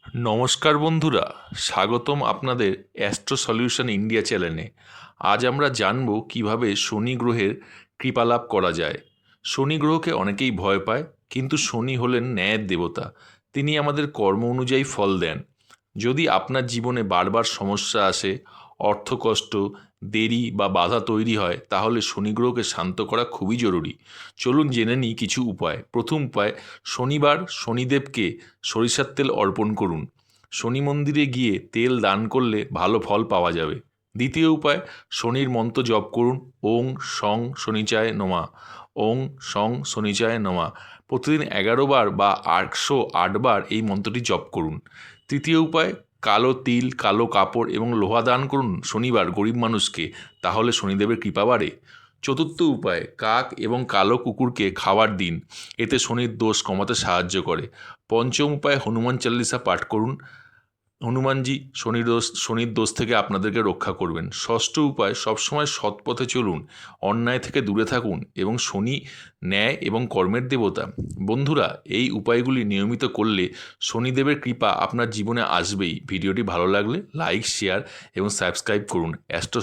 নমস্কার বন্ধুরা, স্বাগতম আপনাদের অ্যাস্ট্রো সলিউশন ইন্ডিয়া চ্যানেলে। আজ আমরা জানব কিভাবে শনি গ্রহের কৃপালাভ করা যায়। শনি গ্রহকে অনেকেই ভয় পায়, কিন্তু শনি হলেন ন্যায়ের দেবতা। তিনি আমাদের কর্ম অনুযায়ী ফল দেন। যদি আপনার জীবনে বারবার সমস্যা আসে, অর্থকষ্ট, দেরি বা বাধা তৈরি হয়, তাহলে শনি গ্রহকে শান্ত করা খুবই জরুরি। চলুন জেনে নিই কিছু উপায়। প্রথম উপায়, শনিবার শনিদেবকে সরিষার তেল অর্পণ করুন। শনি মন্দিরে গিয়ে তেল দান করলে ভালো ফল পাওয়া যাবে। দ্বিতীয় উপায়, শনির মন্ত্র জপ করুন। ওং শং শনিচায় নমা, ওং শং শনিচায় নমা। প্রতিদিন 11 বার বা 108 বার এই মন্ত্রটি জপ করুন। তৃতীয় উপায়, কালো তিল, কালো কাপড় এবং লোহা দান করুন শনিবার গরিব মানুষকে, তাহলে শনিদেবের কৃপা বাড়ে। চতুর্থ উপায়, কাক এবং কালো কুকুরকে খাবার দিন, এতে শনির দোষ কমাতে সাহায্য করে। পঞ্চম উপায়, হনুমান চালিসা পাঠ করুন। হনুমানজি শনির দোষ থেকে আপনাদেরকে রক্ষা করবেন। ষষ্ঠ উপায়, সবসময় সৎ পথে চলুন, অন্যায় থেকে দূরে থাকুন এবং শনি ন্যায় এবং কর্মের দেবতা। বন্ধুরা, এই উপায়গুলি নিয়মিত করলে শনিদেবের কৃপা আপনার জীবনে আসবেই। ভিডিওটি ভালো লাগলে লাইক, শেয়ার এবং সাবস্ক্রাইব করুন। অ্যাস্ট্রো